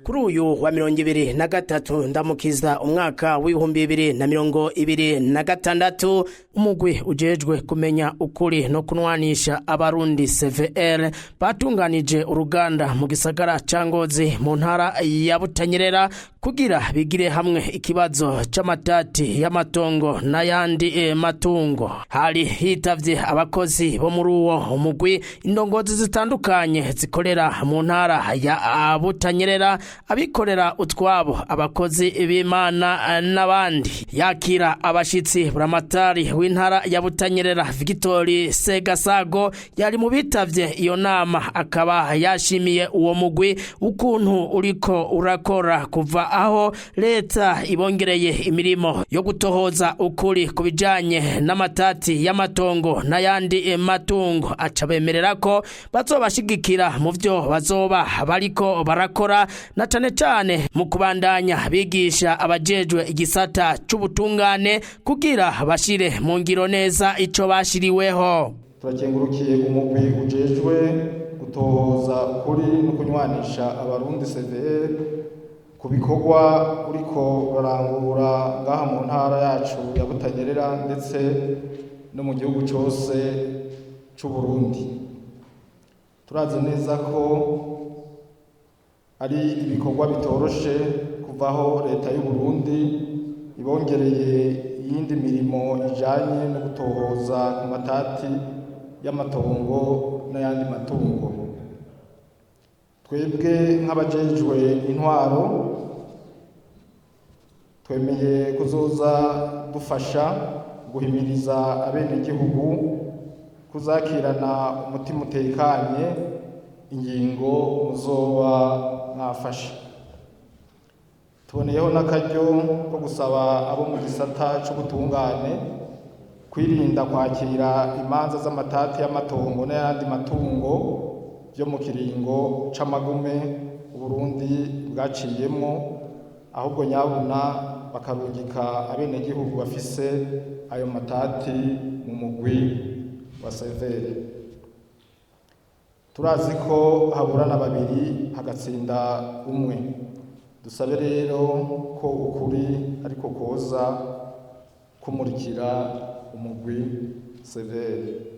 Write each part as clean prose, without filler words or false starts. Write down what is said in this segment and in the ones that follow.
kuri uyu wa 2023 ndamukiza umwaka w'ibihumbi 2026 umugwi ujejwe kumenya ukuri no kunwanisha abarundi CVR batunganije uruganda mu gisagara ca Ngozi mu ntara ya Butanyerera kugira bigire hamwe ikibazo c'amatati y'amatongo n'ayandi matungo. Hari hitavye abakozi bo muri uwo umugwi, indongozi zitandukanye zikorera mu ntara ya Butanyerera, abikorera utwabo, abakozi b'Imana n'abandi. Yakira abashitsi buramatari w'intara ya Butanyerera Victory Segasago yari mu bitavye iyo nama, akaba yashimiye uwo mugwi ukuntu uriko urakora kuva aho leta ibongereye imirimo yo gutohoza ukuri kubijanye n'amatati y'amatongo n'ayandi matungo. Acabemerera ko bazobashigikira mu vyo bazoba bariko barakora, na cane cane mu kubandanya bigisha abajejwe igisata c'ubutungane kugira bashire mu ngiro neza ico bashiriweho. Turakengurukiye umugwi ujejwe gutohoza ukuri no kunywanisha abarundi CVR ku bikorwa uriko urarangura ngaha mu ntara yacu ya Butanyerera ndetse no mu gihugu cyose c'u Burundi. Turazi neza ko ari ibikorwa bitoroshe kuvaho leta y'u Burundi ibongereye iyindi mirimo ijanye no gutohoza ku matati y'amatongo n'ayandi matungo. Twebwe nk'abajejwe intwaro twemeye kuzoza dufasha guhimiriza abenegihugu kuzakirana umutima utekanye ingingo muzoba mwafashe. Tuboneyeho n'akaryo ko gusaba abo mu gisata c'ubutungane kwirinda kwakira imanza z'amatati y'amatongo n'ayandi matungo byo mu kiringo c'amagume Uburundi bwaciyemwo, ahubwo nyabuna bakarungika abenegihugu bafise ayo matati mu mugwi wa CVR. Turazi ko haburana babiri hagatsinda umwe. Dusabe rero ko ukuri ariko koza kumurikira umugwi CVR.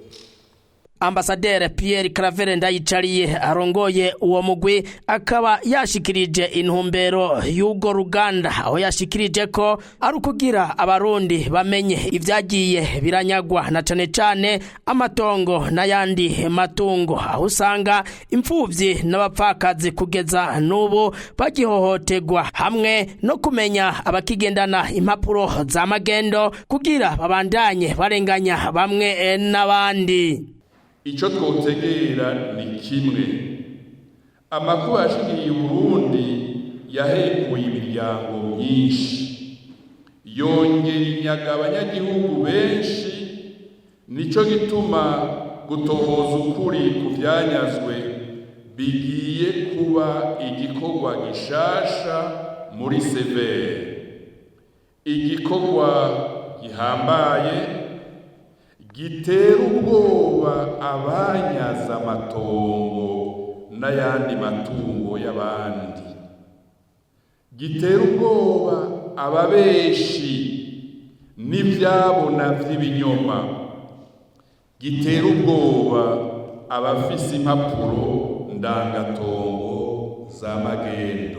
Ambasaderi Pierre Claver Ndayicariye arongoye uwo mugwi akaba yashikirije intumbero y'ugo ruganda, aho yashikirije ko ari ukugira abarundi bamenye ivyagiye biranyagwa na cane cane amatongo n'ayandi matungo, aho usanga imfuvyi n'abapfakazi kugeza n'ubu bagihohotegwa, hamwe no kumenya abakigendana impapuro za magendo kugira babandanye barenganya bamwe n'abandi. Ico twotegera ni kimwe, amakuba yashikiriye Burundi yahekuye imiryango myinshi, yongera inyaga abanyagihugu benshi. Nico gituma gutohoza ukuri ku vyanyazwe bigiye kuba igikorwa gishasha muri CVR, igikorwa gihambaye gitera ubwoba abanyaza amatongo n'ayandi matungo y'abandi, gitera ubwoba ababeshi n'ivyabona vy'ibinyoma, gitera ubwoba abafise impapuro ndangatongo za magendo.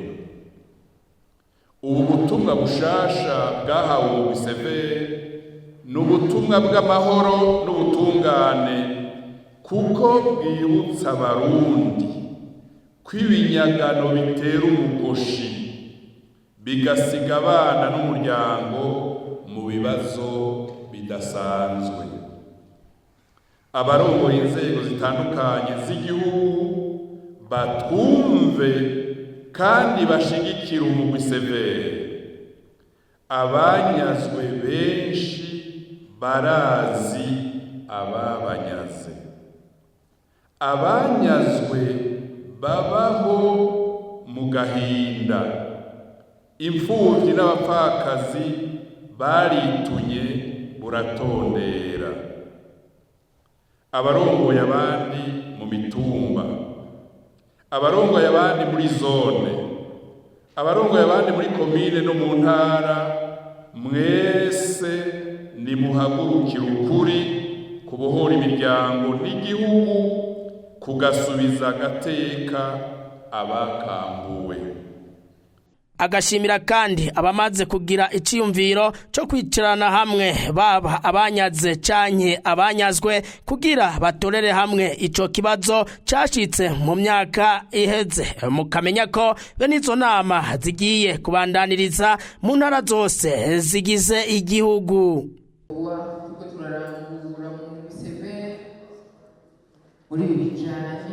Ubu butumwa bushasha bwahawe CVR n'ubutumwa bw'amahoro n'ubutungane, kuko bwibutsa abarundi ko ibinyagano bitera umugoshi bigasiga abana n'umuryango mu bibazo bidasanzwe. Abarongoye inzego zitandukanye z'igihugu batwumve kandi bashigikira umugwi CVR. Abanyazwe benshi barazi ababanyaze, abanyazwe babaho mu gahinda, imfuvyi n'abapfakazi baritunye buratondera. Abarongoye abandi mu mitumba, abarongoye abandi muri zone, abarongoye abandi muri komine no mu ntara mwese nimuhagurukire ukuri kubohora imiryango n'igihugu kugasubiza agateka abakambuwe. Agashimira kandi abamaze kugira iciyumviro cyo kwicarana hamwe baba abanyaze canke abanyazwe kugira batorere hamwe ico kibazo cashitse mu myaka iheze. Mukamenya ko bene izo nama zigiye kubandaniriza mu ntara zose zigize igihugu. Turarangura muri bijanye